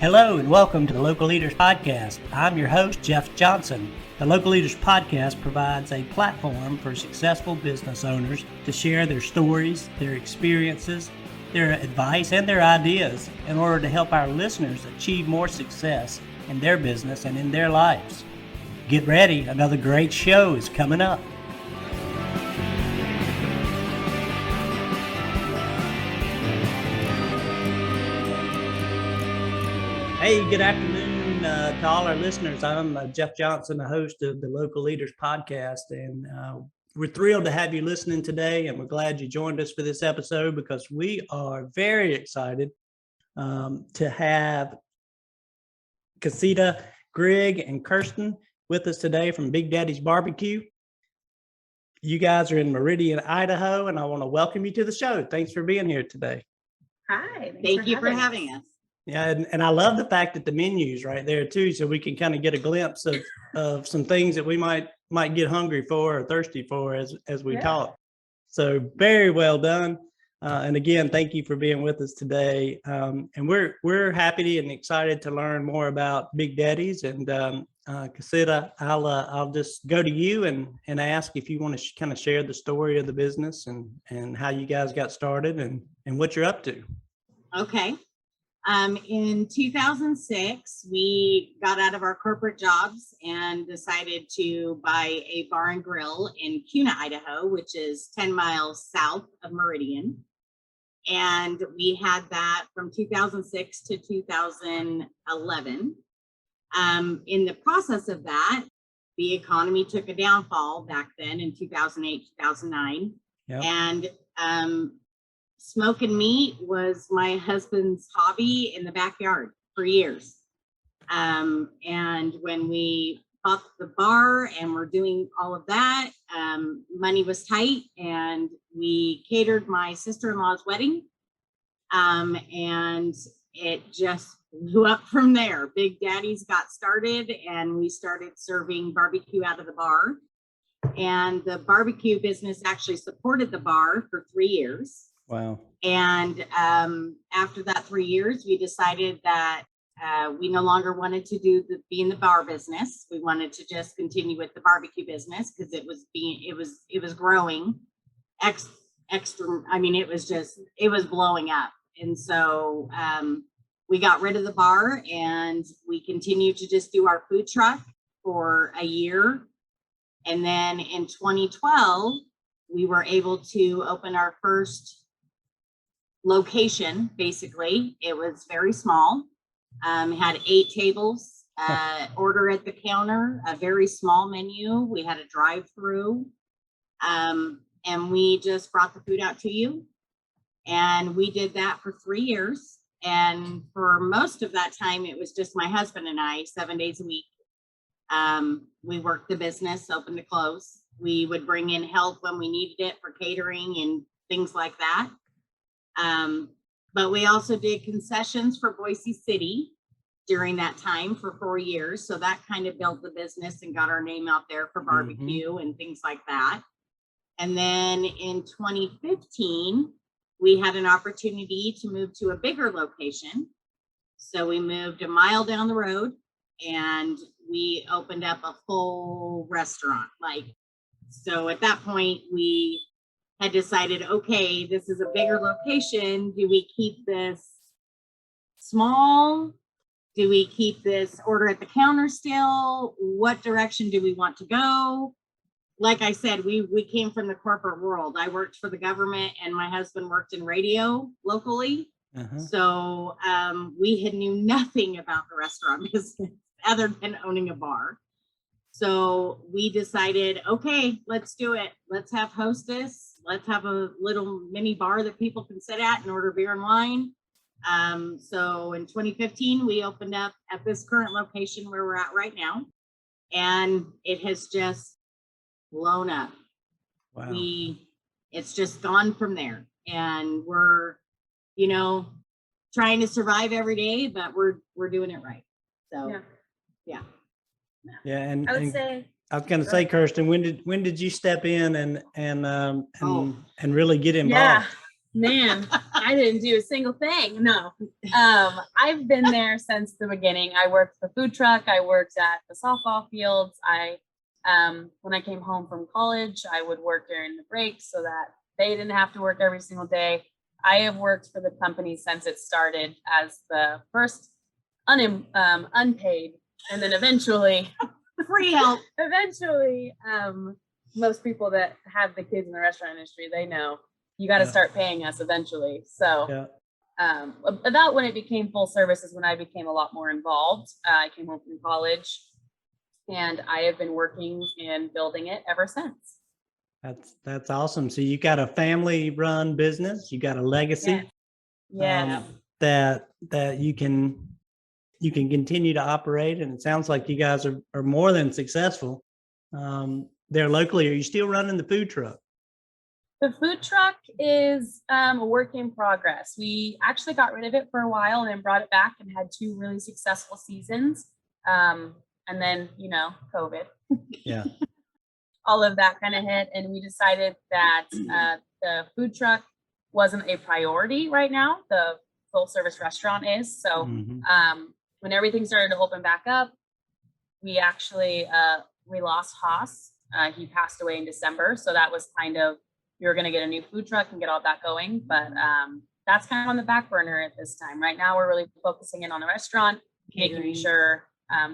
Hello and welcome to the Local Leaders Podcast. I'm your host, Jeff Johnson. The Local Leaders Podcast provides a platform for successful business owners to share their stories, their experiences, their advice, and their ideas in order to help our listeners achieve more success in their business and in their lives. Get ready, another great show is coming up. Hey, good afternoon to all our listeners. I'm Jeff Johnson, the host of the Local Leaders Podcast, and we're thrilled to have you listening today, and we're glad you joined us for this episode because we are very excited to have Khaseta Grigg and Kersten with us today from Big Daddies Barbecue. You guys are in Meridian, Idaho, and I want to welcome you to the show. Thanks for being here today. Hi. Thank you for having us. Yeah, and I love the fact that the menu's right there too, so we can kind of get a glimpse of some things that we might get hungry for or thirsty for as we talk. So very well done. And again, thank you for being with us today. And we're happy and excited to learn more about Big Daddies. And Khaseta, I'll just go to you and ask if you want to kind of share the story of the business and how you guys got started and what you're up to. Okay. In 2006, we got out of our corporate jobs and decided to buy a bar and grill in Kuna, Idaho, which is 10 miles south of Meridian. And we had that from 2006 to 2011. In the process of that, the economy took a downfall back then in 2008, 2009. Yep. And smoking meat was my husband's hobby in the backyard for years. And when we bought the bar and we're doing all of that, money was tight and we catered my sister-in-law's wedding. And it just blew up from there. Big Daddies got started and we started serving barbecue out of the bar. And the barbecue business actually supported the bar for 3 years. Wow. And after that 3 years, we decided that we no longer wanted to be in the bar business. We wanted to just continue with the barbecue business because it was growing extra. I mean, it was blowing up. And so we got rid of the bar and we continued to just do our food truck for a year. And then in 2012, we were able to open our first location. Basically, it was very small, had 8 tables, order at the counter, a very small menu. We had a drive-through, and we just brought the food out to you. And we did that for 3 years. And for most of that time, it was just my husband and I, 7 days a week. We worked the business, open to close. We would bring in help when we needed it for catering and things like that. But we also did concessions for Boise City during that time for 4 years. So that kind of built the business and got our name out there for barbecue and things like that. And then in 2015, we had an opportunity to move to a bigger location. So we moved a mile down the road and we opened up a full restaurant. So at that point, we had decided, okay, this is a bigger location. Do we keep this small? Do we keep this order at the counter still? What direction do we want to go? Like I said, we came from the corporate world. I worked for the government and my husband worked in radio locally. Uh-huh. So we knew nothing about the restaurant business other than owning a bar. So we decided, okay, let's do it. Let's have hostess. Let's have a little mini bar that people can sit at and order beer and wine. So in 2015, we opened up at this current location where we're at right now. And it has just blown up. Wow. It's just gone from there. And we're, trying to survive every day, but we're doing it right. So, yeah. And I would say, I was going to say, Kersten, when did you step in and really get involved? Man, I didn't do a single thing. No. I've been there since the beginning. I worked the food truck. I worked at the softball fields. When I came home from college, I would work during the breaks so that they didn't have to work every single day. I have worked for the company since it started as the first unpaid, and then eventually Free help. Eventually, most people that have the kids in the restaurant industry, they know you got to start paying us eventually. So about when it became full service is when I became a lot more involved. I came home from college and I have been working and building it ever since. That's awesome. So you got a family run business, you got a legacy that you can continue to operate. And it sounds like you guys are more than successful there locally. Are you still running the food truck? The food truck is a work in progress. We actually got rid of it for a while and then brought it back and had 2 really successful seasons. And then, COVID. Yeah. All of that kind of hit. And we decided that the food truck wasn't a priority right now. The full service restaurant is. So when everything started to open back up, we actually, we lost Haas. He passed away in December. So that was kind of, we were going to get a new food truck and get all that going. But that's kind of on the back burner at this time. Right now, we're really focusing in on the restaurant, making sure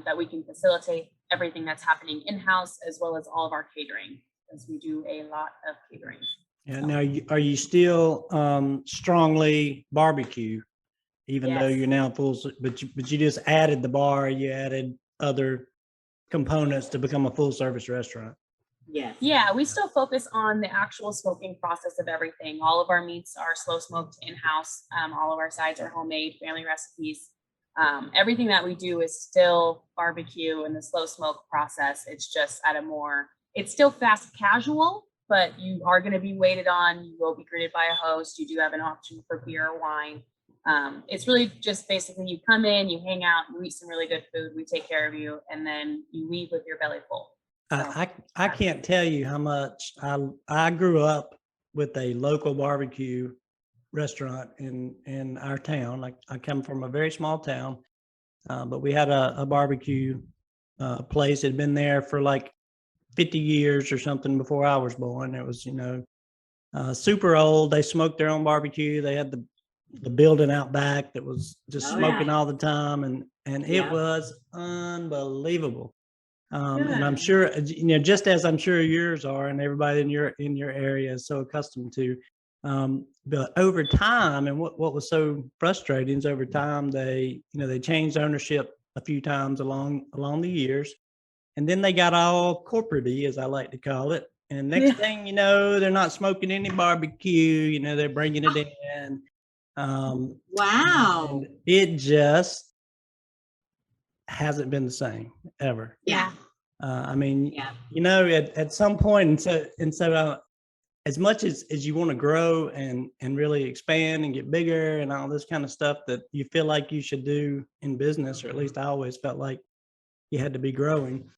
that we can facilitate everything that's happening in-house, as well as all of our catering, because we do a lot of catering. Yeah. So. Now, are you still strongly barbecue, even though you're now full? But you just added the bar. You added other components to become a full service restaurant. Yes. Yeah, we still focus on the actual smoking process of everything. All of our meats are slow smoked in-house. All of our sides are homemade, family recipes. Everything that we do is still barbecue and the slow smoke process. It's just it's still fast casual, but you are going to be waited on. You will be greeted by a host. You do have an option for beer or wine. It's really just basically you come in, you hang out, you eat some really good food. We take care of you, and then you leave with your belly full. So, I can't tell you how much I grew up with a local barbecue restaurant in our town. Like I come from a very small town, but we had a barbecue place that had been there for like 50 years or something before I was born. It was, super old. They smoked their own barbecue. They had the building out back that was just smoking all the time, and it was unbelievable. And I'm sure, just as I'm sure yours are, and everybody in your area is so accustomed to. But over time, and what was so frustrating is over time they changed ownership a few times along the years, and then they got all corporate-y, as I like to call it. And next thing you know, they're not smoking any barbecue. They're bringing it in. Wow! And it just hasn't been the same ever. Yeah. At some point, and so as much as you want to grow and really expand and get bigger and all this kind of stuff that you feel like you should do in business, or at least I always felt like you had to be growing.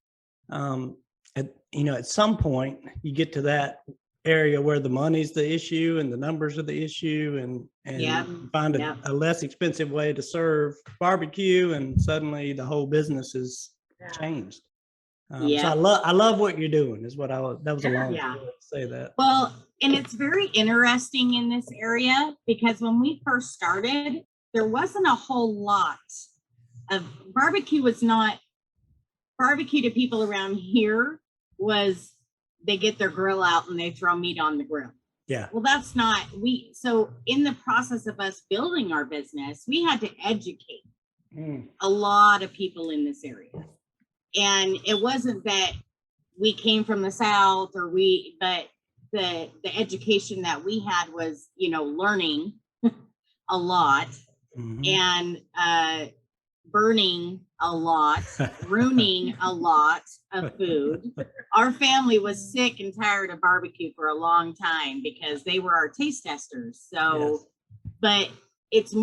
At some point you get to that area where the money's the issue and the numbers are the issue, and you find a less expensive way to serve barbecue, and suddenly the whole business is changed. So I love what you're doing is what that was a long way to say that. Well, and it's very interesting in this area because when we first started, there wasn't a whole lot of barbecue. Was not barbecue to people around here was they get their grill out and they throw meat on the grill. Yeah. Well, that's not so in the process of us building our business, we had to educate a lot of people in this area. And it wasn't that we came from the South but the education that we had was, learning a lot and burning a lot, ruining a lot of food. Our family was sick and tired of barbecue for a long time because they were our taste testers. So, but it's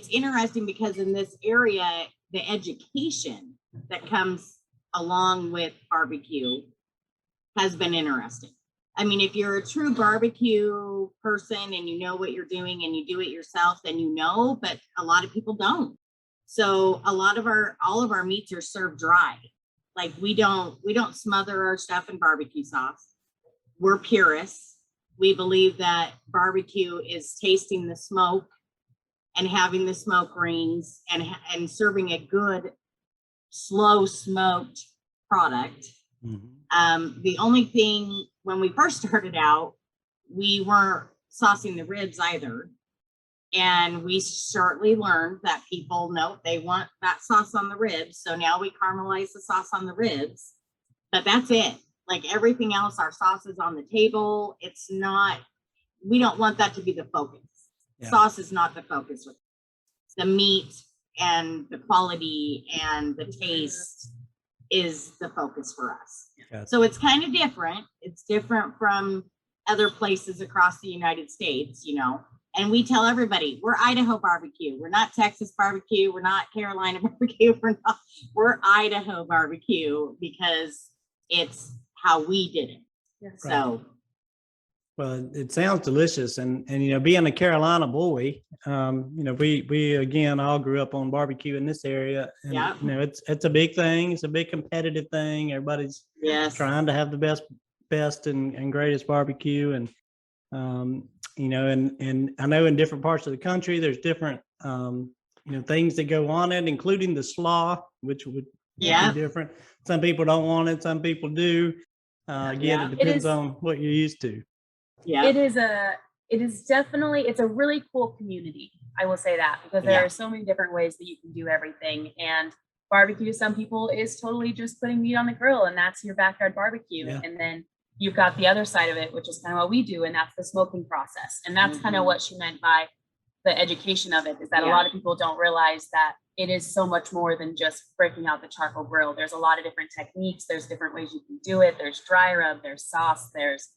interesting because in this area, the education that comes along with barbecue has been interesting. I mean, if you're a true barbecue person and you know what you're doing and you do it yourself, then you know, but a lot of people don't. So all of our meats are served dry. Like we don't smother our stuff in barbecue sauce. We're purists. We believe that barbecue is tasting the smoke and having the smoke rings and serving a good, slow smoked product. The only thing when we first started out, we weren't saucing the ribs either. And we shortly learned that people know they want that sauce on the ribs. So now we caramelize the sauce on the ribs, but that's it. Like everything else, our sauce is on the table. It's not, we don't want that to be the focus. Yeah. Sauce is not the focus. The meat and the quality and the taste is the focus for us. Gotcha. So it's kind of different. It's different from other places across the United States, you know. And we tell everybody, we're Idaho barbecue. We're not Texas barbecue. We're not Carolina barbecue. We're Idaho barbecue because it's how we did it. Yeah. So. Well, it sounds delicious. And you know, being a Carolina boy, you know, we again, all grew up on barbecue in this area. And, yeah. You know, it's a big thing. It's a big competitive thing. Everybody's trying to have the best and greatest barbecue. And, you know, and I know in different parts of the country, there's different, you know, things that go on it, including the slaw, which would be different. Some people don't want it. Some people do. Again, it depends on what you're used to. Yeah, it is definitely, it's a really cool community. I will say that because there are so many different ways that you can do everything. And barbecue, some people is totally just putting meat on the grill and that's your backyard barbecue. Yeah. And then you've got the other side of it, which is kind of what we do, and that's the smoking process. And that's kind of what she meant by the education of it, is that a lot of people don't realize that it is so much more than just breaking out the charcoal grill. There's a lot of different techniques. There's different ways you can do it. There's dry rub, there's sauce, there's,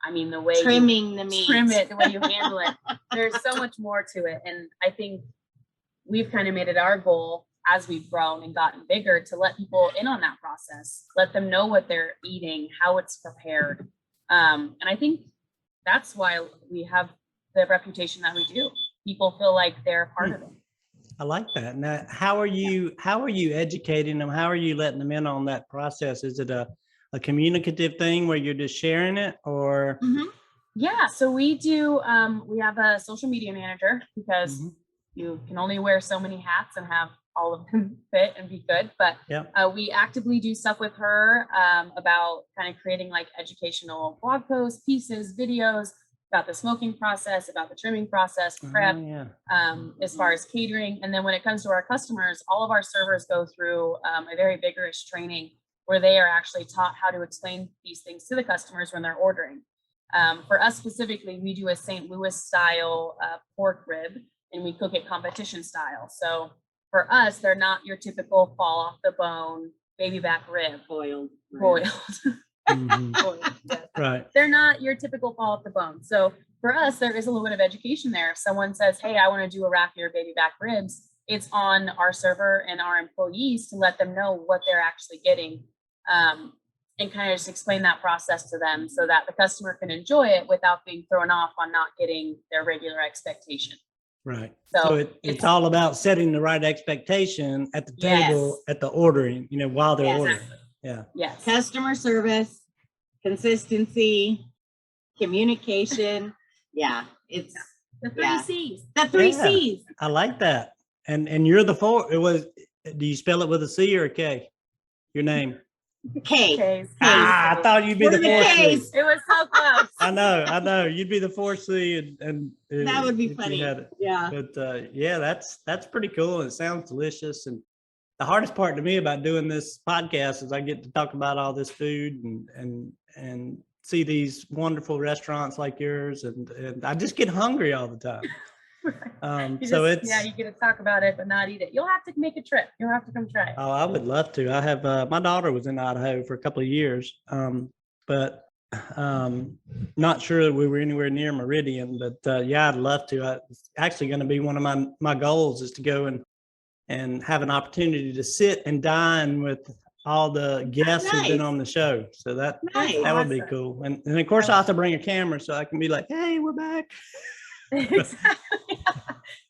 I mean, the way trimming the meat, trim it, the way you handle it. There's so much more to it. And I think we've kind of made it our goal as we've grown and gotten bigger to let people in on that process, let them know what they're eating, how it's prepared. And I think that's why we have the reputation that we do. People feel like they're part of it. I like that. Now, how are you educating them? How are you letting them in on that process? Is it a communicative thing where you're just sharing it, or? Yeah, so we do, we have a social media manager because you can only wear so many hats and have all of them fit and be good. But we actively do stuff with her about kind of creating like educational blog posts, pieces, videos about the smoking process, about the trimming process, prep, as far as catering. And then when it comes to our customers, all of our servers go through a very vigorous training where they are actually taught how to explain these things to the customers when they're ordering. For us specifically, we do a St. Louis style pork rib, and we cook it competition style. So for us, they're not your typical fall off the bone baby back rib. Boiled. Boiled, yes. Right. They're not your typical fall off the bone. So for us, there is a little bit of education there. If someone says, hey, I want to do a rack of your baby back ribs, it's on our server and our employees to let them know what they're actually getting, and kind of just explain that process to them so that the customer can enjoy it without being thrown off on not getting their regular expectation. Right. So it's all about setting the right expectation at the table, at the ordering, you know, while they're ordering. Exactly. Yeah. Yes. Customer service, consistency, communication. Yeah. It's the three C's. The three C's. I like that. And you're the four. Do you spell it with a C or a K? Your name? K. I thought you'd be the fourth C. It was so close. I know. You'd be the fourth C, and that would be funny. Yeah. But that's pretty cool. It sounds delicious. And the hardest part to me about doing this podcast is I get to talk about all this food and see these wonderful restaurants like yours, and I just get hungry all the time. You get to talk about it but not eat it. You'll have to make a trip. You'll have to come try it. Oh, I would love to. I have my daughter was in Idaho for a couple of years, but not sure that we were anywhere near Meridian. But I'd love to. It's actually going to be one of my goals is to go and have an opportunity to sit and dine with all the guests who've been nice. on the show. So that Nice. would be Awesome. cool. And of course, I have to bring a camera so I can be like, hey, we're back. Exactly.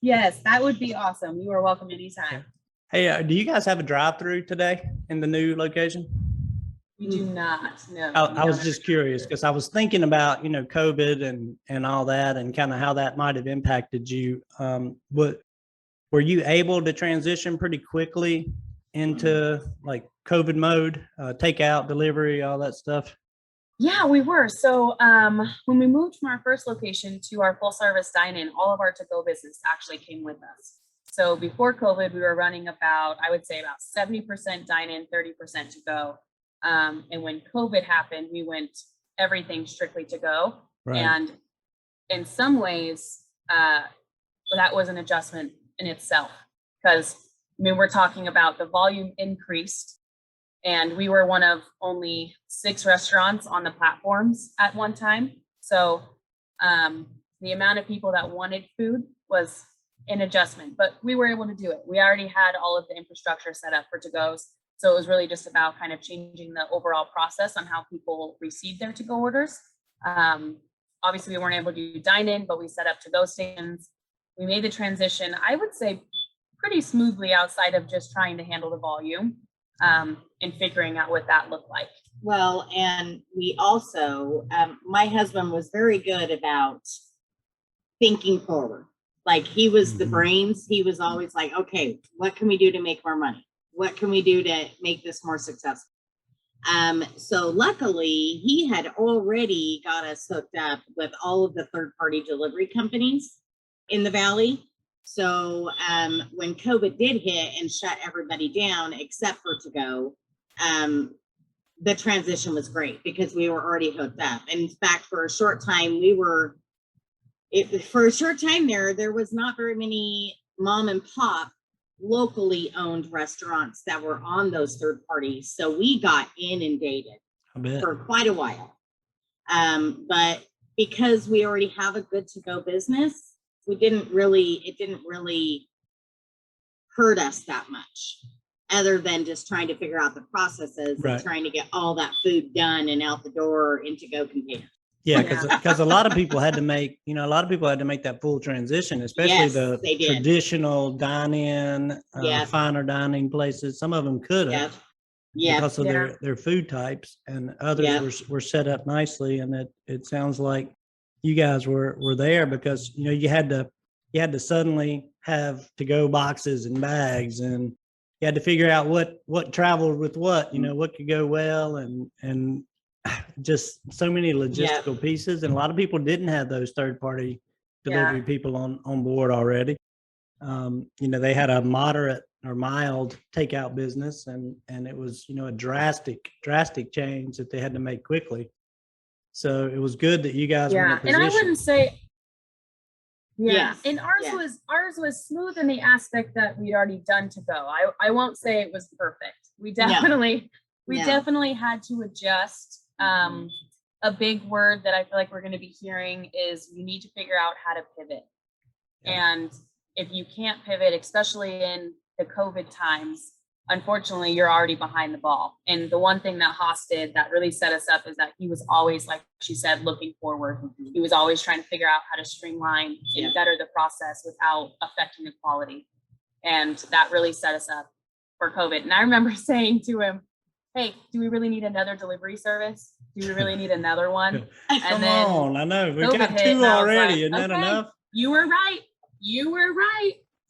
Yes, that would be awesome. You are welcome anytime. Hey, do you guys have a drive-through today in the new location? We do not. No. I was just curious because I was thinking about, COVID and all that and kind of how that might have impacted you. But were you able to transition pretty quickly into like COVID mode, takeout, delivery, all that stuff? Yeah, we were. So when we moved from our first location to our full service dine-in, all of our to-go business actually came with us. So before COVID, we were running about 70% dine-in, 30% to go. And when COVID happened, we went everything strictly to go. Right. And in some ways, that was an adjustment in itself, because we're talking about the volume increased, and we were one of only 6 restaurants on the platforms at one time. So the amount of people that wanted food was an adjustment, but we were able to do it. We already had all of the infrastructure set up for to-goes. So it was really just about kind of changing the overall process on how people receive their to-go orders. Obviously, we weren't able to do dine-in, but we set up to-go stations. We made the transition, I would say, pretty smoothly outside of just trying to handle the volume and figuring out what that looked like. Well, and we also, my husband was very good about thinking forward. Like, he was the brains. He was always like, okay, what can we do to make more money? What can we do to make this more successful? So luckily, he had already got us hooked up with all of the third-party delivery companies in the Valley. So when COVID did hit and shut everybody down except for to-go, the transition was great because we were already hooked up. And in fact, for a short time, there was not very many mom and pop locally owned restaurants that were on those third parties. So we got inundated for quite a while. But because we already have a good to-go business, it didn't really hurt us that much, other than just trying to figure out the processes and trying to get all that food done and out the door in to-go containers. Yeah, because a lot of people had to make, that full transition, especially the traditional dine-in, finer dining places. Some of them couldn't because of their food types, and others were set up nicely. And it sounds like you guys were there because you had to suddenly have to-go boxes and bags, and you had to figure out what traveled with what could go well, and just so many logistical pieces. And a lot of people didn't have those third-party delivery people on board already. They had a moderate or mild takeout business, and it was a drastic change that they had to make quickly. So it was good that you guys were in a position. And I wouldn't say and ours was smooth in the aspect that we'd already done to go. I won't say it was perfect. We definitely had to adjust. A big word that I feel like we're going to be hearing is you need to figure out how to pivot. And if you can't pivot, especially in the COVID times, unfortunately, you're already behind the ball. And the one thing that Haas did that really set us up is that he was always, like she said, looking forward. He was always trying to figure out how to streamline and better the process without affecting the quality. And that really set us up for COVID. And I remember saying to him, hey, do we really need another delivery service? Do we really need another one? And Come on, I know. We've got 2 already. Isn't that enough? You were right.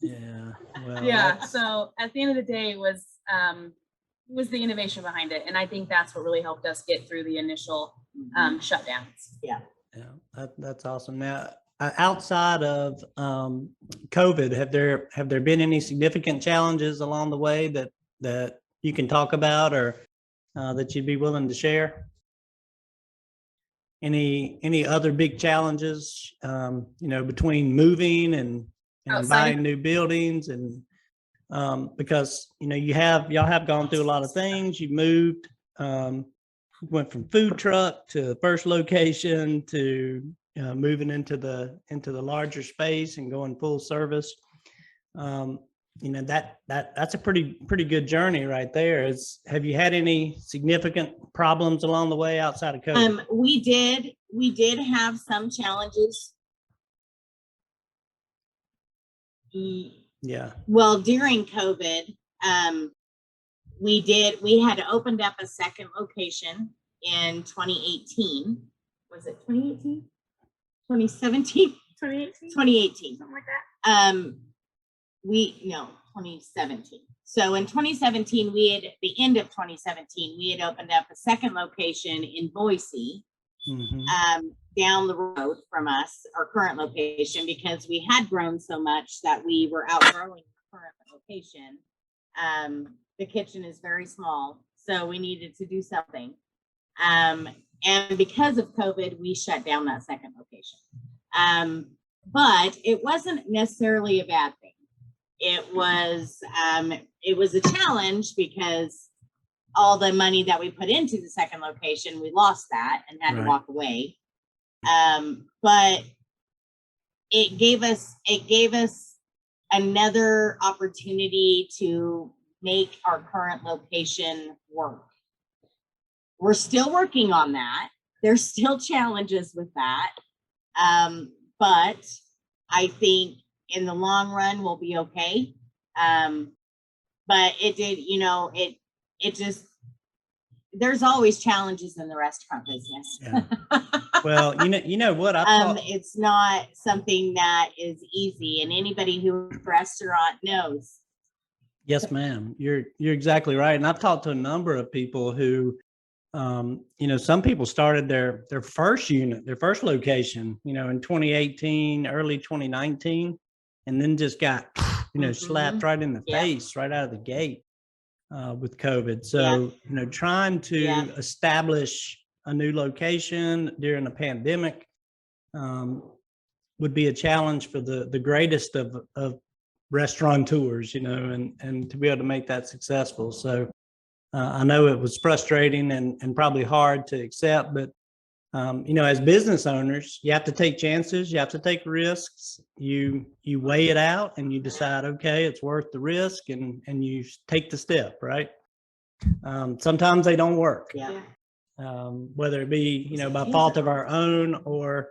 Yeah. Well, So at the end of the day, it was the innovation behind it. And I think that's what really helped us get through the initial shutdowns. Yeah, that's awesome. Now, outside of COVID, have there been any significant challenges along the way that you can talk about, or that you'd be willing to share? Any other big challenges, between moving and buying new buildings, and because y'all have gone through a lot of things. You moved, went from food truck to the first location to moving into the larger space and going full service. that's a pretty good journey right there. Have you had any significant problems along the way outside of COVID? We did have some challenges. Yeah. Well, during COVID, we had opened up a second location in 2018. Was it 2018? 2017? 2018. Something like that. 2017. So in 2017, the end of 2017, we had opened up a second location in Boise, down the road from us, our current location, because we had grown so much that we were outgrowing the current location. The kitchen is very small, so we needed to do something. And because of COVID, we shut down that second location. But it wasn't necessarily a bad thing. It was a challenge because all the money that we put into the second location, we lost that and had to walk away. But it gave us another opportunity to make our current location work. We're still working on that. There's still challenges with that. But I think in the long run we'll be okay. But it did, it just, there's always challenges in the restaurant business. Yeah. Well, you know what? It's not something that is easy, and anybody who has a restaurant knows. Yes, ma'am. You're exactly right. And I've talked to a number of people who, some people started their first unit, their first location, in 2018, early 2019, and then just got, slapped right in the face right out of the gate with COVID. So, trying to establish a new location during a pandemic would be a challenge for the greatest of restaurateurs, and to be able to make that successful. So I know it was frustrating and probably hard to accept, but as business owners, you have to take chances, you have to take risks, you weigh it out and you decide, okay, it's worth the risk, and you take the step, right? Sometimes they don't work. Yeah. Whether it be, by fault of our own or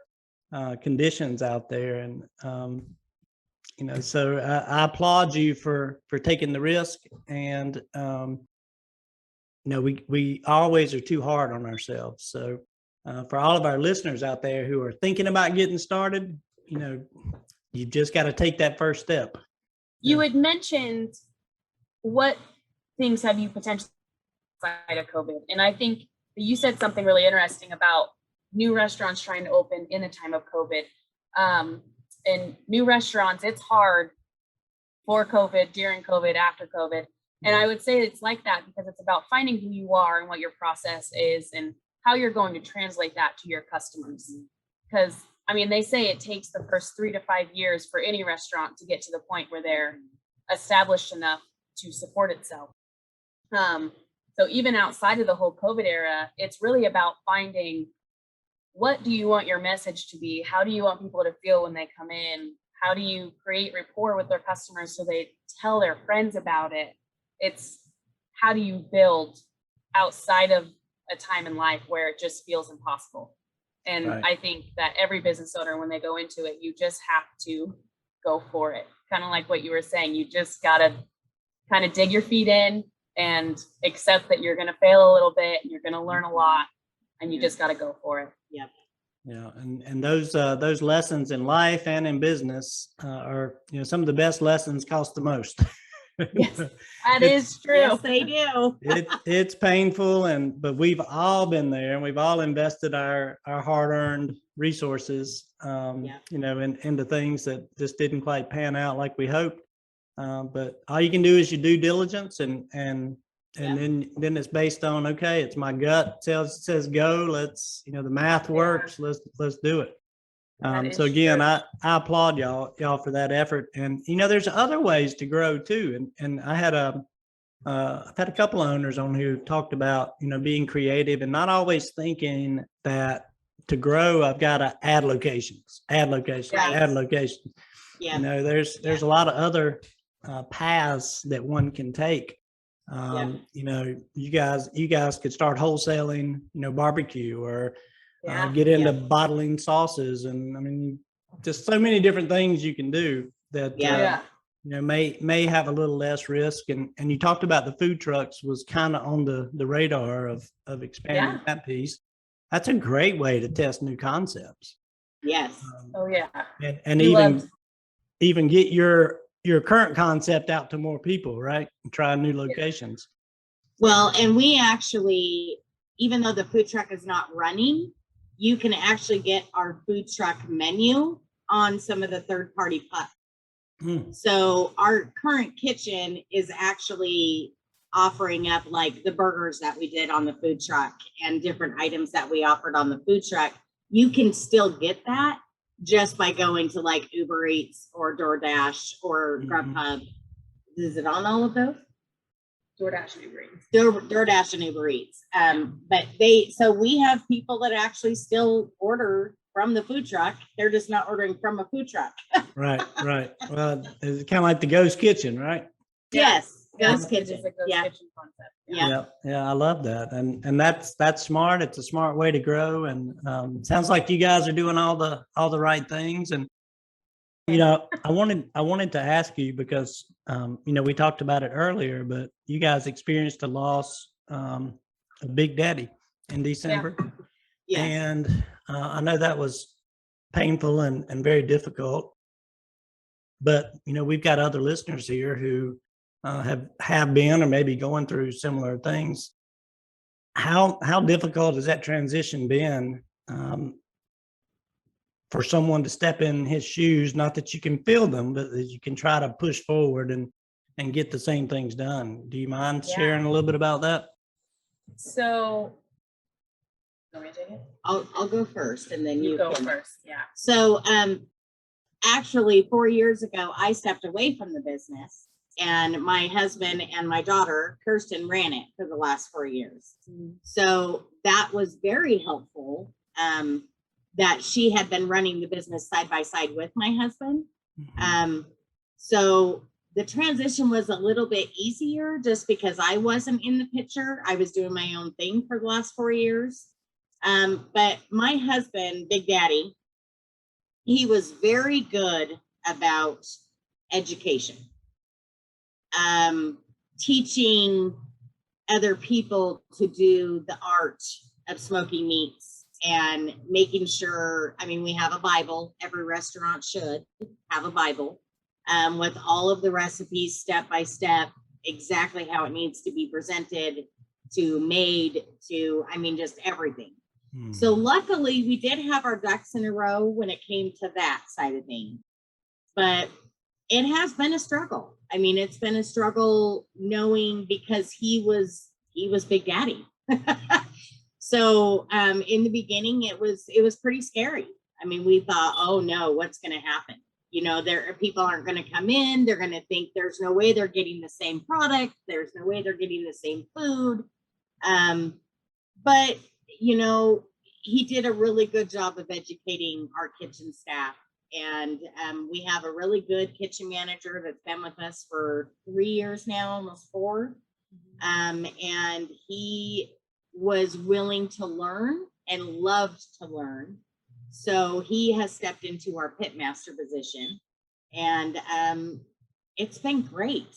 conditions out there. And, so I applaud you for taking the risk. And, we always are too hard on ourselves. So for all of our listeners out there who are thinking about getting started, you just got to take that first step. You had mentioned what things have you potentially outside of COVID? And I think you said something really interesting about new restaurants trying to open in the time of COVID. And new restaurants, it's hard for COVID, during COVID, after COVID. And I would say it's like that because it's about finding who you are and what your process is and how you're going to translate that to your customers. Because, they say it takes the first 3 to 5 years for any restaurant to get to the point where they're established enough to support itself. So even outside of the whole COVID era, it's really about finding, what do you want your message to be? How do you want people to feel when they come in? How do you create rapport with their customers so they tell their friends about it? It's how do you build outside of a time in life where it just feels impossible? And Right. I think that every business owner, when they go into it, you just have to go for it. Kind of like what you were saying, you just got to kind of dig your feet in and accept that you're going to fail a little bit and you're going to learn a lot, and you just got to go for it. Yep. Yeah, and those lessons in life and in business are, some of the best lessons cost the most. Yes, that is true. Yes, they do. It's painful, but we've all been there, and we've all invested our hard-earned resources, into things that just didn't quite pan out like we hoped. But all you can do is your due diligence, and then it's based on, okay, it's my gut says go. Let's, the math works. Let's do it. So again, true. I applaud y'all for that effort. And there's other ways to grow too. And I had I've had a couple of owners on who talked about being creative and not always thinking that to grow I've got to add locations. Right. Add locations. Yeah. There's a lot of other paths that one can take. You know, you guys could start wholesaling, you know, barbecue, or get into bottling sauces, and I mean, just so many different things you can do that you know may have a little less risk. And you talked about the food trucks was kind of on the radar of expanding that piece. That's a great way to test new concepts. Yes. And even get your current concept out to more people, right? And try new locations. Well, and we actually, even though the food truck is not running, you can actually get our food truck menu on some of the third-party platforms. So our current kitchen is actually offering up like the burgers that we did on the food truck and different items that we offered on the food truck. You can still get that just by going to like Uber Eats or DoorDash or Grubhub. Is it on all of those? DoorDash and Uber Eats. DoorDash and Uber Eats. But so we have people that actually still order from the food truck. They're just not ordering from a food truck. Right. Well, it's kind of like the ghost kitchen, right? Yes. Ghost kitchen. Kitchen concept. Yeah, I love that. And that's smart. It's a smart way to grow. And sounds like you guys are doing all the right things. And you know, I wanted to ask you because you know, we talked about it earlier, but you guys experienced the loss of Big Daddy in December. And I know that was painful and very difficult. But you know, we've got other listeners here who have been or maybe going through similar things. How difficult has that transition been for someone to step in his shoes? Not that you can fill them, but that you can try to push forward and get the same things done. Do you mind sharing a little bit about that? So, want me to take it? I'll go first, and then you go can. first. Yeah. So, actually, 4 years ago, I stepped away from the business, and my husband and my daughter, Kersten, ran it for the last 4 years. So that was very helpful. That she had been running the business side by side with my husband. So the transition was a little bit easier just because I wasn't in the picture. I was doing my own thing for the last 4 years. But my husband, Big Daddy, he was very good about education, teaching other people to do the art of smoking meats and making sure, I mean, we have a Bible. Every restaurant should have a Bible with all of the recipes, step by step, exactly how it needs to be presented, to made, to, I mean, just everything. So luckily we did have our ducks in a row when it came to that side of things, but it has been a struggle. I mean, it's been a struggle knowing because he was Big Daddy. So in the beginning, it was pretty scary. I mean, we thought, oh no, what's going to happen? You know, people aren't going to come in. They're going to think there's no way they're getting the same product. There's no way they're getting the same food. But, you know, he did a really good job of educating our kitchen staff. And we have a really good kitchen manager that's been with us for 3 years now, almost 4. And he was willing to learn and loved to learn. So he has stepped into our pitmaster position, and it's been great.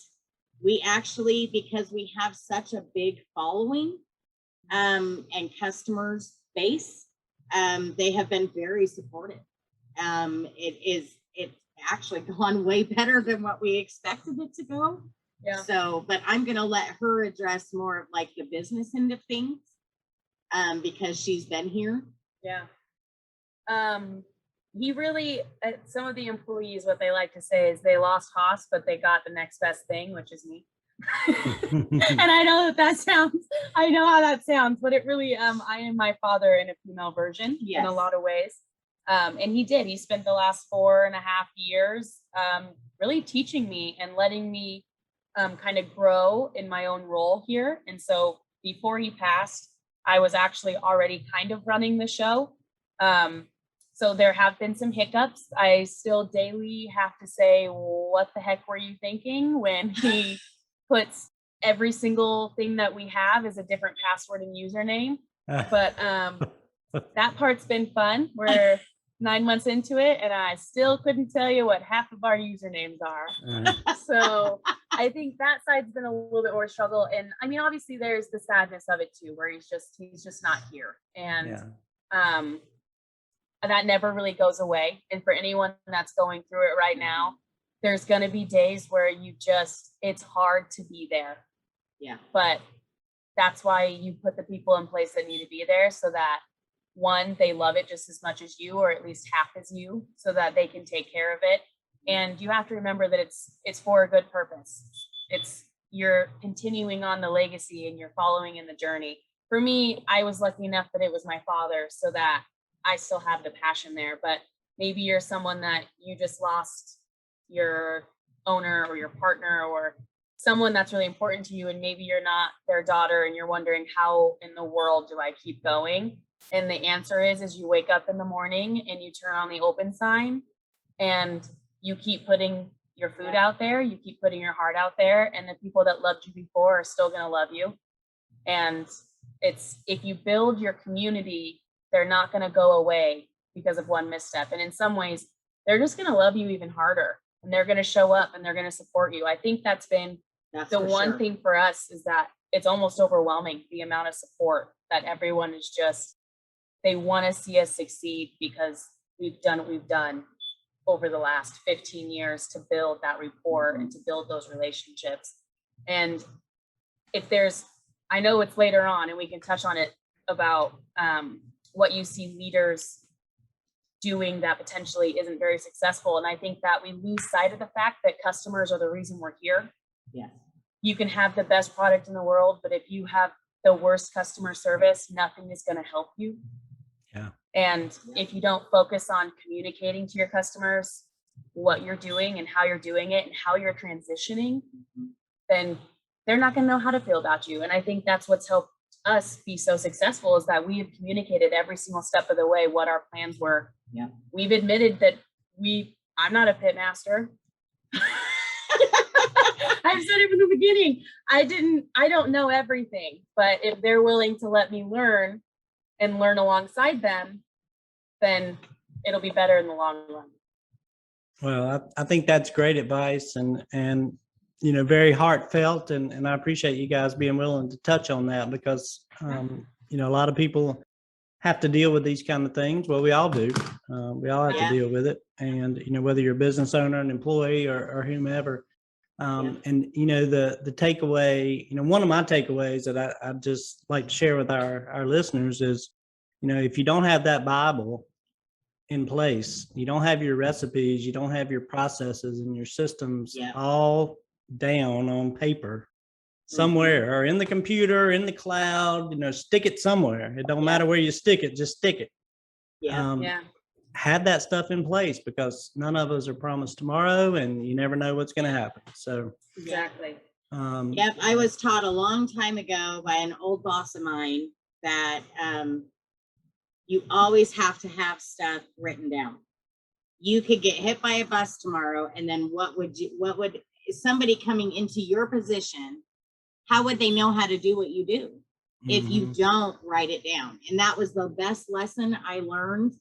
We actually, because we have such a big following and customers base, they have been very supportive. It's actually gone way better than what we expected it to go. Yeah. So, but I'm going to let her address more of like the business end of things, because she's been here. Yeah. He really, some of the employees, what they like to say is they lost Haas, but they got the next best thing, which is me. And I know I know how that sounds, but it really, I am my father in a female version in a lot of ways. And he spent the last 4.5 years, really teaching me and letting me kind of grow in my own role here. And so before he passed, I was actually already kind of running the show. So there have been some hiccups. I still daily have to say, what the heck were you thinking when he puts every single thing that we have is a different password and username. But that part's been fun. We're 9 months into it and I still couldn't tell you what half of our usernames are. So I think that side's been a little bit more struggle. And I mean, obviously there's the sadness of it too, where he's just not here. And that never really goes away. And for anyone that's going through it right now, there's going to be days where it's hard to be there. Yeah. But that's why you put the people in place that need to be there, so that one, they love it just as much as you, or at least half as you, so that they can take care of it. And you have to remember that it's for a good purpose. You're continuing on the legacy and you're following in the journey. For me, I was lucky enough that it was my father, so that I still have the passion there. But maybe you're someone that you just lost your owner or your partner or someone that's really important to you, and maybe you're not their daughter and you're wondering, how in the world do I keep going? And the answer is you wake up in the morning and you turn on the open sign and you keep putting your food out there, you keep putting your heart out there, and the people that loved you before are still going to love you. And if you build your community, they're not going to go away because of one misstep. And in some ways, they're just going to love you even harder, and they're going to show up and they're going to support you. I think that's been the one thing for us, is that it's almost overwhelming, the amount of support that everyone is they want to see us succeed, because we've done what we've done over the last 15 years to build that rapport and to build those relationships. And I know it's later on and we can touch on it about what you see leaders doing that potentially isn't very successful. And I think that we lose sight of the fact that customers are the reason we're here. Yes. You can have the best product in the world, but if you have the worst customer service, nothing is going to help you. Yeah. And if you don't focus on communicating to your customers what you're doing and how you're doing it and how you're transitioning, then they're not going to know how to feel about you. And I think that's what's helped us be so successful, is that we have communicated every single step of the way what our plans were. Yeah. We've admitted that I'm not a pit master. I've said it from the beginning. I don't know everything, but if they're willing to let me learn and learn alongside them, then it'll be better in the long run. Well, I think that's great advice, and very heartfelt, and I appreciate you guys being willing to touch on that, because a lot of people have to deal with these kind of things. Well, we all do. We all have to deal with it, and whether you're a business owner, an employee, or whomever. And the takeaway, one of my takeaways that I just like to share with our listeners is, if you don't have that Bible in place, you don't have your recipes, you don't have your processes and your systems all down on paper somewhere, or in the computer, in the cloud, stick it somewhere. It don't matter where you stick it, just stick it. Have that stuff in place, because none of us are promised tomorrow, and you never know what's going to happen. So exactly. I was taught a long time ago by an old boss of mine that you always have to have stuff written down. You could get hit by a bus tomorrow, and then what would somebody coming into your position, how would they know how to do what you do if you don't write it down? And that was the best lesson I learned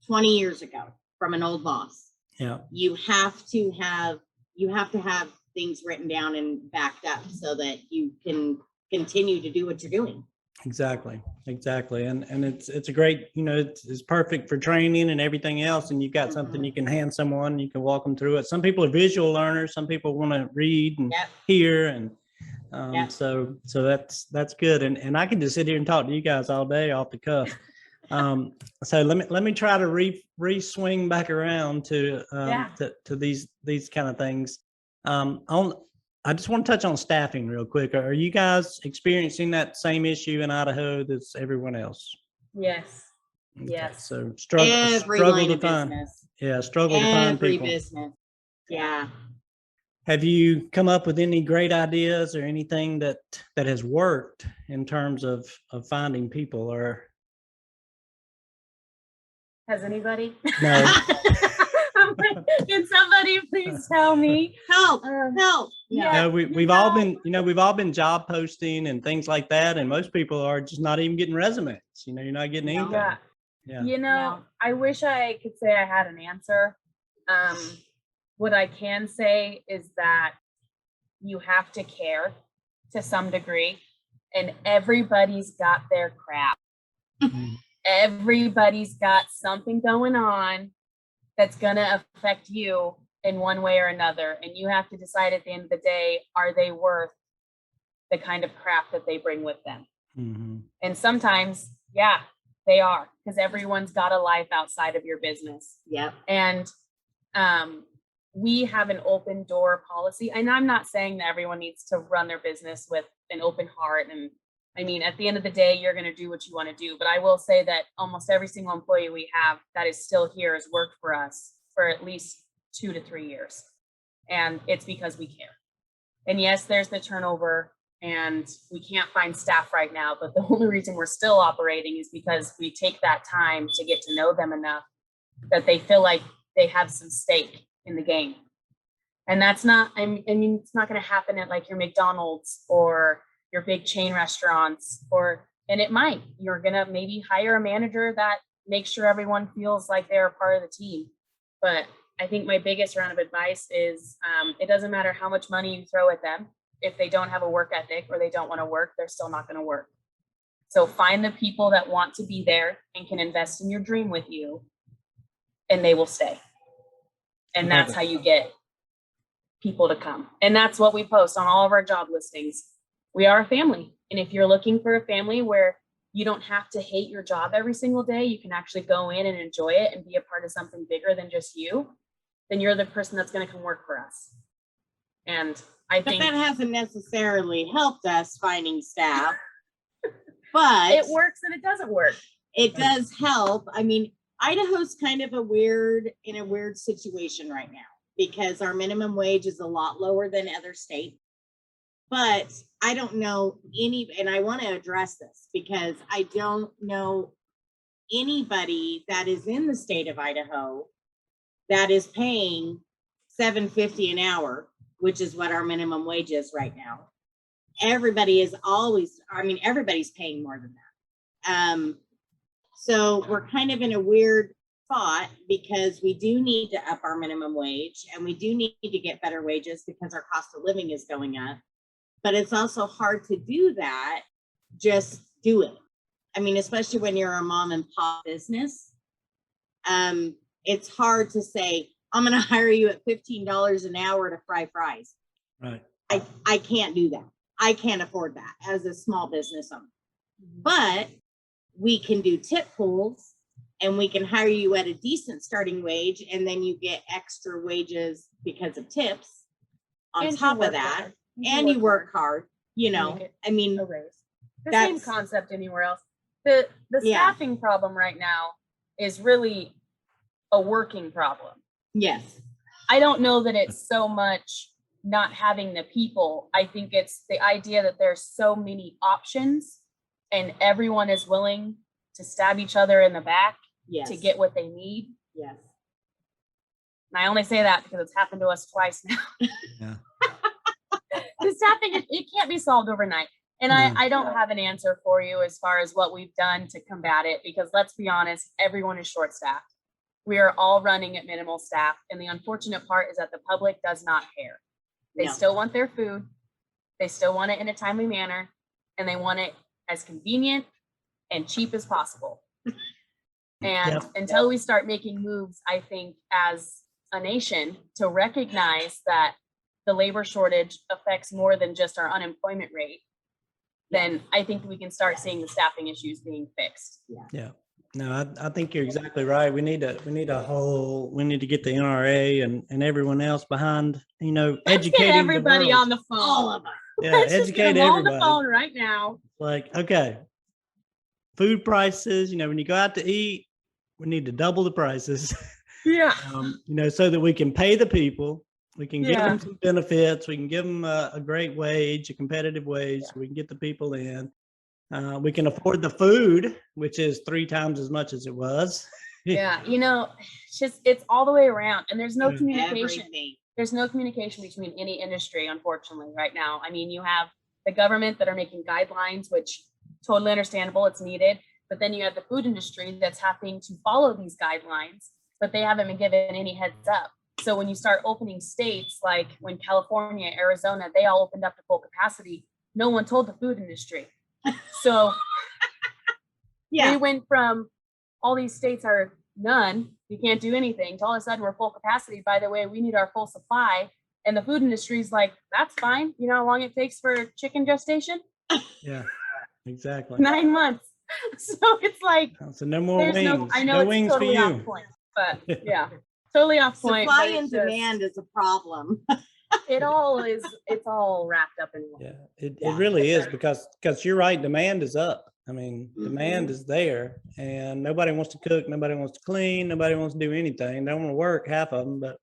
20 years ago from an old boss. Yeah. You have to have things written down and backed up so that you can continue to do what you're doing. Exactly. And it's a great, it's perfect for training and everything else. And you've got something you can hand someone, you can walk them through it. Some people are visual learners. Some people want to read and hear. And so that's good. And I can just sit here and talk to you guys all day off the cuff. So let me try to re-swing back around to these kind of things. I just want to touch on staffing real quick. Are you guys experiencing that same issue in Idaho that's everyone else? Yes. Okay. Yes. So struggle to find. Business. Struggle to find people. Every business. Yeah. Have you come up with any great ideas or anything that has worked in terms of finding people? Or Has anybody? No. I'm like, can somebody please tell me? Help, help. Yeah. No, we've all been, we've all been job posting and things like that. And most people are just not even getting resumes. You're not getting anything. Yeah. Yeah. I wish I could say I had an answer. What I can say is that you have to care to some degree, and everybody's got their crap. Everybody's got something going on that's going to affect you in one way or another. And you have to decide at the end of the day, are they worth the kind of crap that they bring with them? Mm-hmm. And sometimes, yeah, they are, because everyone's got a life outside of your business. Yep. And we have an open door policy. And I'm not saying that everyone needs to run their business with an open heart. And I mean, at the end of the day, you're going to do what you want to do. But I will say that almost every single employee we have that is still here has worked for us for at least 2 to 3 years. And it's because we care. And yes, there's the turnover and we can't find staff right now. But the only reason we're still operating is because we take that time to get to know them enough that they feel like they have some stake in the game. And that's not, I mean, it's not going to happen at like your McDonald's or your big chain restaurants, and it might, you're going to maybe hire a manager that makes sure everyone feels like they're a part of the team. But I think my biggest round of advice is it doesn't matter how much money you throw at them. If they don't have a work ethic or they don't want to work, they're still not going to work. So find the people that want to be there and can invest in your dream with you, and they will stay. And that's how you get people to come. And that's what we post on all of our job listings. We are a family. And if you're looking for a family where you don't have to hate your job every single day, you can actually go in and enjoy it and be a part of something bigger than just you, then you're the person that's going to come work for us. And I think that hasn't necessarily helped us finding staff, but it works and it doesn't work. It does help. I mean, Idaho's kind of in a weird situation right now because our minimum wage is a lot lower than other states. But I don't know and I want to address this because I don't know anybody that is in the state of Idaho that is paying $7.50 an hour, which is what our minimum wage is right now. Everybody's paying more than that. So we're kind of in a weird spot because we do need to up our minimum wage and we do need to get better wages because our cost of living is going up. But it's also hard to do that. Just do it. I mean, especially when you're a mom and pop business, it's hard to say, I'm going to hire you at $15 an hour to fry fries. Right. I can't do that. I can't afford that as a small business owner. But we can do tip pools and we can hire you at a decent starting wage. And then you get extra wages because of tips on top of that. And you work hard, I mean, the same concept anywhere else. The staffing problem right now is really a working problem. Yes. I don't know that it's so much not having the people. I think it's the idea that there's so many options and everyone is willing to stab each other in the back to get what they need. Yes. And I only say that because it's happened to us twice now. Yeah. The staffing, it can't be solved overnight. And I don't have an answer for you as far as what we've done to combat it, because let's be honest, everyone is short staffed. We are all running at minimal staff. And the unfortunate part is that the public does not care. They still want their food. They still want it in a timely manner. And they want it as convenient and cheap as possible. And until we start making moves, I think as a nation to recognize that the labor shortage affects more than just our unemployment rate, then I think we can start seeing the staffing issues being fixed. Yeah. No, I think you're exactly right. We need to get the NRA and everyone else behind, educating everybody on the phone. All of us. Yeah, Let's educate just get them everybody. on the phone right now. Like, okay, food prices, when you go out to eat, we need to double the prices. Yeah. So that we can pay the people. We can give them some benefits. We can give them a great wage, a competitive wage. So we can get the people in. We can afford the food, which is 3 times as much as it was. Yeah, it's all the way around, and there's no communication. Everything. There's no communication between any industry, unfortunately, right now. I mean, you have the government that are making guidelines, which totally understandable, it's needed. But then you have the food industry that's having to follow these guidelines, but they haven't been given any heads up. So when you start opening states, like when California, Arizona, they all opened up to full capacity, no one told the food industry. So we went from all these states are none, you can't do anything, to all of a sudden we're full capacity. By the way, we need our full supply. And the food industry's like, that's fine. You know how long it takes for chicken gestation? Yeah, exactly. 9 months. So it's like, so no more wings. I know no it's wings totally for you. off point, but yeah, totally off point. Supply and demand is a problem. It's all wrapped up in one. Yeah, it really is because you're right. Demand is up. I mean, demand is there, and nobody wants to cook, nobody wants to clean, nobody wants to do anything. They don't want to work, half of them, but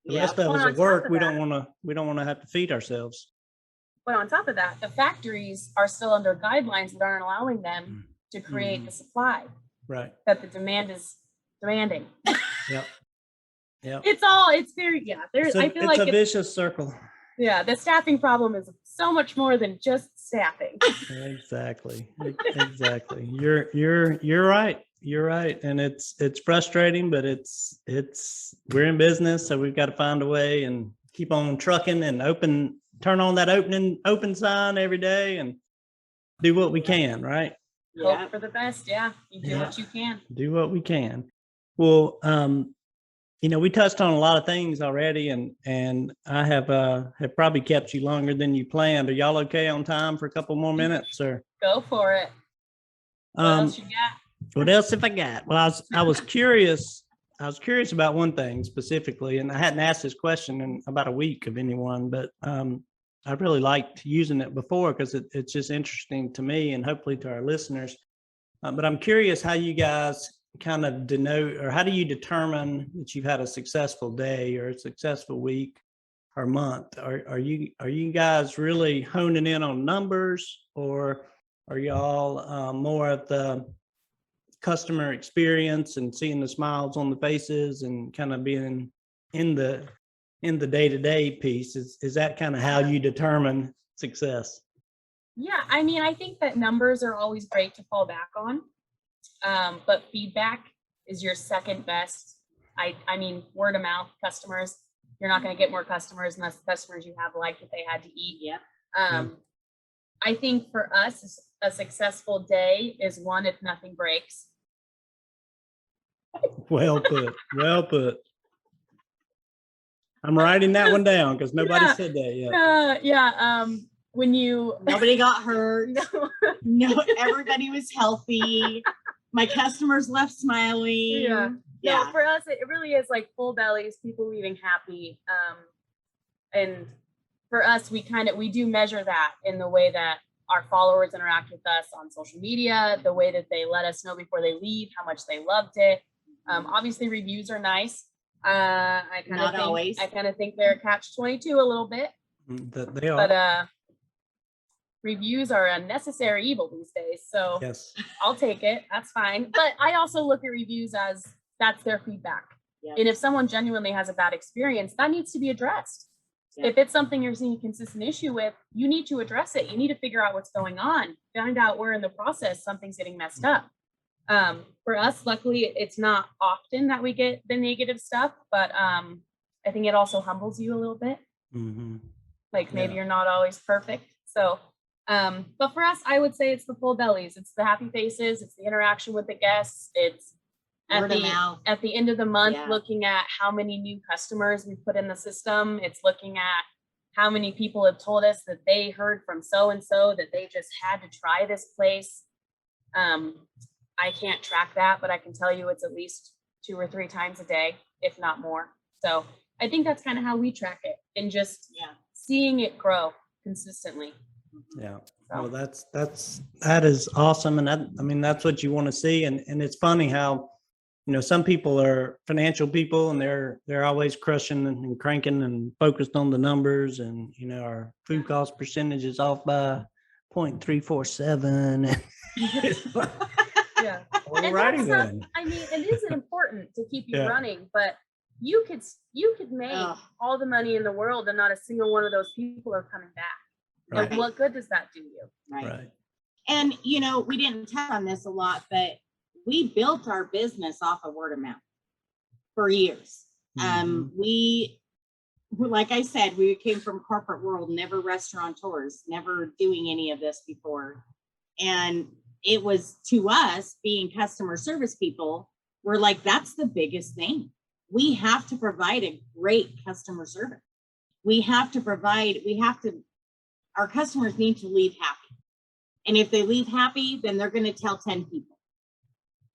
the rest of us at work, we don't want to have to feed ourselves. But on top of that, the factories are still under guidelines that aren't allowing them to create the supply. Right. That the demand is demanding. Yep. Yeah. It's very, I feel like it's a vicious circle. Yeah. The staffing problem is so much more than just staffing. Exactly. You're right. You're right. And it's frustrating, but we're in business. So we've got to find a way and keep on trucking and turn on that open sign every day and do what we can. Right. Hope for the best. Yeah. You do what you can. Do what we can. Well, we touched on a lot of things already, and I have probably kept you longer than you planned. Are y'all okay on time for a couple more minutes, or? Go for it. What else you got? What else have I got? Well, I was curious. I was curious about one thing specifically, and I hadn't asked this question in about a week of anyone, but I really liked using it before because it's just interesting to me and hopefully to our listeners. But I'm curious how you guys kind of denote, or how do you determine that you've had a successful day or a successful week or month? Are you guys really honing in on numbers, or are y'all more of the customer experience and seeing the smiles on the faces and kind of being in the day-to-day piece? Is that kind of how you determine success? Yeah, I mean, I think that numbers are always great to fall back on. But feedback is your second best. I mean, word of mouth customers, you're not going to get more customers unless the customers you have liked what they had to eat. Yeah. I think for us, a successful day is one if nothing breaks. Well put. Well put. I'm writing that one down because nobody said that yet. When nobody got hurt. No, everybody was healthy. My customers left smiling. Yeah. No, for us, it really is like full bellies, people leaving happy. And for us, we do measure that in the way that our followers interact with us on social media, the way that they let us know before they leave how much they loved it. Obviously, reviews are nice. I kind of think they're catch-22 a little bit. They are. But reviews are a necessary evil these days. So yes. I'll take it. That's fine. But I also look at reviews as that's their feedback. Yep. And if someone genuinely has a bad experience, that needs to be addressed. Yep. If it's something you're seeing a consistent issue with, you need to address it. You need to figure out what's going on, find out where in the process something's getting messed up. For us, luckily, it's not often that we get the negative stuff, but I think it also humbles you a little bit. Mm-hmm. Like maybe you're not always perfect. So, but for us, I would say it's the full bellies. It's the happy faces. It's the interaction with the guests. It's at the end of the month, looking at how many new customers we put in the system. It's looking at how many people have told us that they heard from so-and-so that they just had to try this place. I can't track that, but I can tell you it's at least 2 or 3 times a day, if not more. So I think that's kind of how we track it, and just seeing it grow consistently. Yeah. Well, that is awesome. And that's what you want to see. And it's funny how, some people are financial people and they're always crushing and cranking and focused on the numbers, and, our food cost percentage is off by 0.347. And righty that's not, then. I mean, it is important to keep you Yeah. running, but you could make all the money in the world and not a single one of those people are coming back. Right. And what good does that do you? Right. And, you know, we didn't touch on this a lot, but we built our business off of word of mouth for years. We, like I said, we came from corporate world, never restaurateurs, never doing any of this before. And it was, to us, being customer service people, we're like, that's the biggest thing. We have to provide a great customer service. Our customers need to leave happy. And if they leave happy, then they're going to tell 10 people.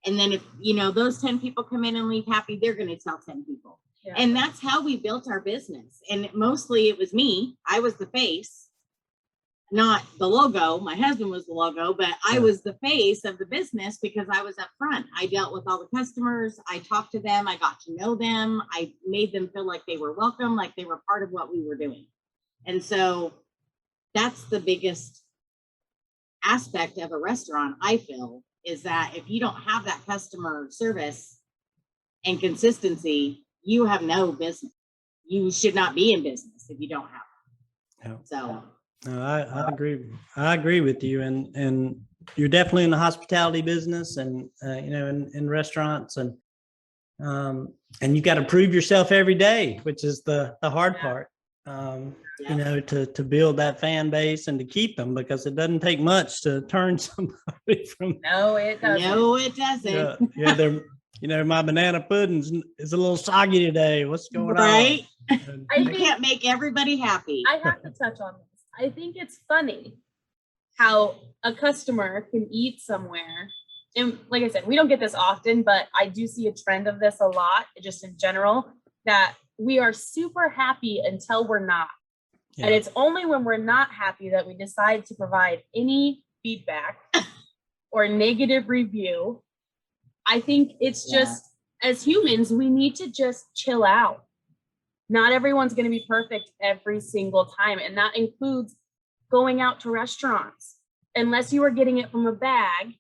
And then if, you know, those 10 people come in and leave happy, they're going to tell 10 people. Yeah. And that's how we built our business. And mostly it was me. I was the face, not the logo. My husband was the logo, but I was the face of the business because I was up front. I dealt with all the customers. I talked to them. I got to know them. I made them feel like they were welcome, like they were part of what we were doing. And so that's the biggest aspect of a restaurant, I feel, is that if you don't have that customer service and consistency, you have no business. You should not be in business if you don't have it. So no, I agree. I agree with you. And you're definitely in the hospitality business and, you know, in restaurants and you got to prove yourself every day, which is the hard part. You know, to build that fan base and to keep them, because it doesn't take much to turn somebody from. No, it doesn't. No, it doesn't. They're, you know, my banana pudding is a little soggy today. What's going on? Right. You can't make everybody happy. I have to touch on this. I think it's funny how a customer can eat somewhere. And like I said, we don't get this often, but I do see a trend of this a lot, just in general, that we are super happy until we're not. Yeah. And it's only when we're not happy that we decide to provide any feedback or negative review. I think it's just, as humans, we need to just chill out. Not everyone's going to be perfect every single time. And that includes going out to restaurants. Unless you are getting it from a bag,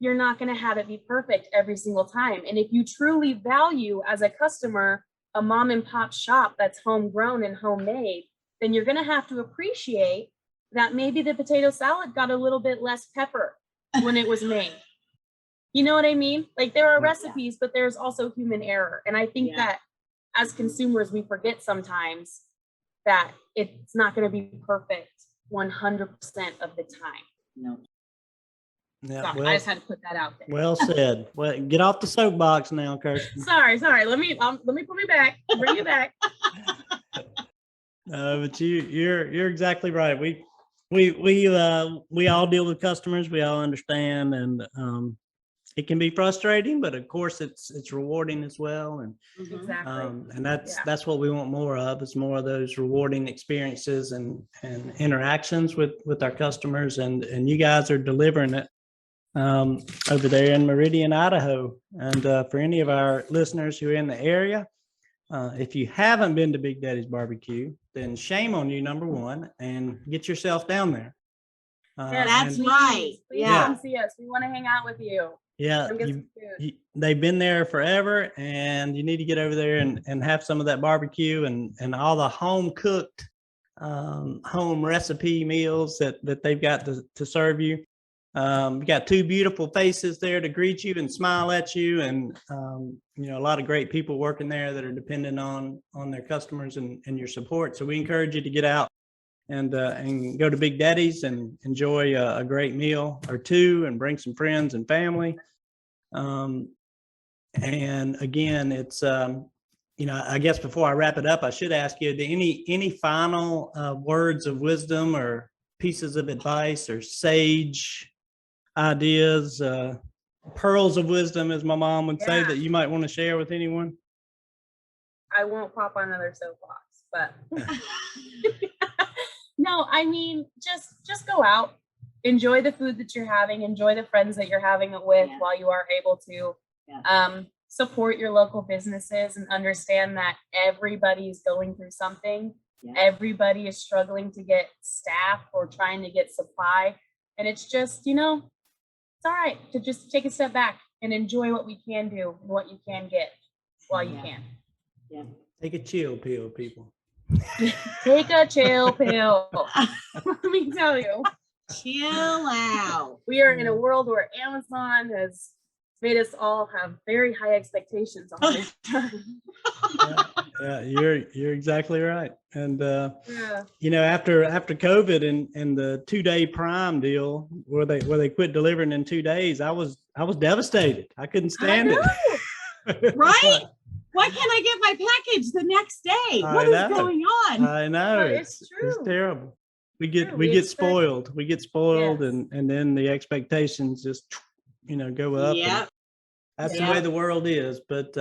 you're not going to have it be perfect every single time. And if you truly value, as a customer, a mom and pop shop that's homegrown and homemade, then you're going to have to appreciate that maybe the potato salad got a little bit less pepper when it was made. You know what I mean? Like, there are recipes, but there's also human error. And I think that as consumers, we forget sometimes that it's not going to be perfect 100% of the time. No. Yeah, sorry, I just had to put that out there. Well said. Well, get off the soapbox now, Kirsten. Sorry. Let me put me back. Bring you back. But you're exactly right. We all deal with customers. We all understand, and it can be frustrating, but of course it's rewarding as well. And exactly. And that's what we want more of, is more of those rewarding experiences and interactions with our customers. And you guys are delivering it over there in Meridian, Idaho. And for any of our listeners who are in the area, if you haven't been to Big Daddies Barbecue, then shame on you, number one, and get yourself down there. That's right. Please come see us. We want to hang out with you. Yeah, they've been there forever, and you need to get over there and have some of that barbecue and all the home cooked, home recipe meals that they've got to serve you. You got two beautiful faces there to greet you and smile at you, and you know, a lot of great people working there that are dependent on their customers and your support. So we encourage you to get out and go to Big Daddies and enjoy a great meal or two, and bring some friends and family. And again, it's you know, I guess before I wrap it up, I should ask you, any final words of wisdom or pieces of advice or sage ideas, pearls of wisdom, as my mom would say, that you might want to share with anyone? I won't pop on another soapbox, but no, I mean, just go out, enjoy the food that you're having, enjoy the friends that you're having it with while you are able to. Support your local businesses and understand that everybody's going through something. Everybody is struggling to get staff or trying to get supply. And it's just, you know, it's all right to just take a step back and enjoy what we can do and what you can get while you can. Yeah. Take a chill pill, people. Take a chill pill. Let me tell you. Chill out. We are in a world where Amazon has made us all have very high expectations all the time. Yeah, you're exactly right. And you know, after COVID and the 2-day Prime deal where they quit delivering in 2 days, I was devastated. I couldn't stand it. Right? Why can't I get my package the next day? What is going on? I know. It's true. It's terrible. We get spoiled. We get spoiled, and then the expectations just, you know, go up. Yeah. That's the way the world is. But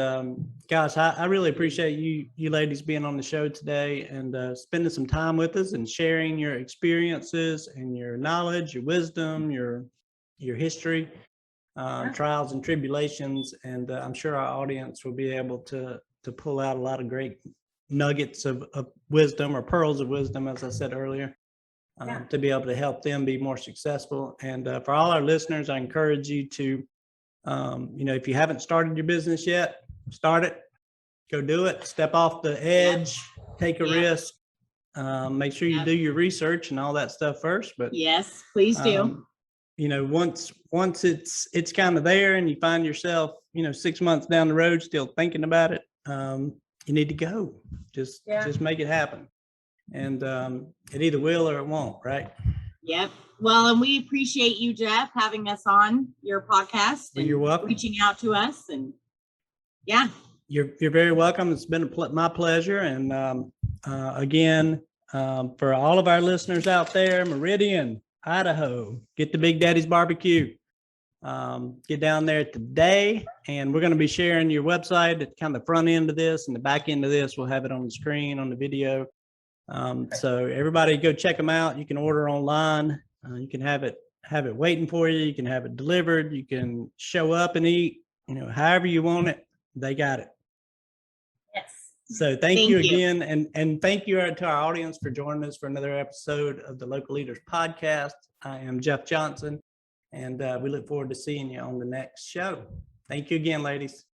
gosh, I really appreciate you ladies being on the show today and spending some time with us and sharing your experiences and your knowledge, your wisdom, your history, trials and tribulations. And I'm sure our audience will be able to pull out a lot of great nuggets of wisdom or pearls of wisdom, as I said earlier, to be able to help them be more successful. And for all our listeners, I encourage you to, you know, if you haven't started your business yet, start it, go do it, step off the edge, take a risk, make sure you do your research and all that stuff first. But yes, please do. You know, once it's kind of there and you find yourself, you know, 6 months down the road, still thinking about it, you need to go, just make it happen. And it either will or it won't, right? Yep. Well, and we appreciate you, Jeff, having us on your podcast. Well, you're welcome. Reaching out to us, and you're very welcome. It's been my pleasure. And again, for all of our listeners out there, Meridian, Idaho, get the Big Daddies barbecue. Get down there today, and we're going to be sharing your website at kind of the front end of this, and the back end of this, we'll have it on the screen on the video. So everybody go check them out. You can order online. You can have it waiting for you. You can have it delivered. You can show up and eat, you know, however you want it. They got it. Yes. So thank you again. And thank you to our audience for joining us for another episode of the Local Leaders Podcast. I am Jeff Johnson, and we look forward to seeing you on the next show. Thank you again, ladies.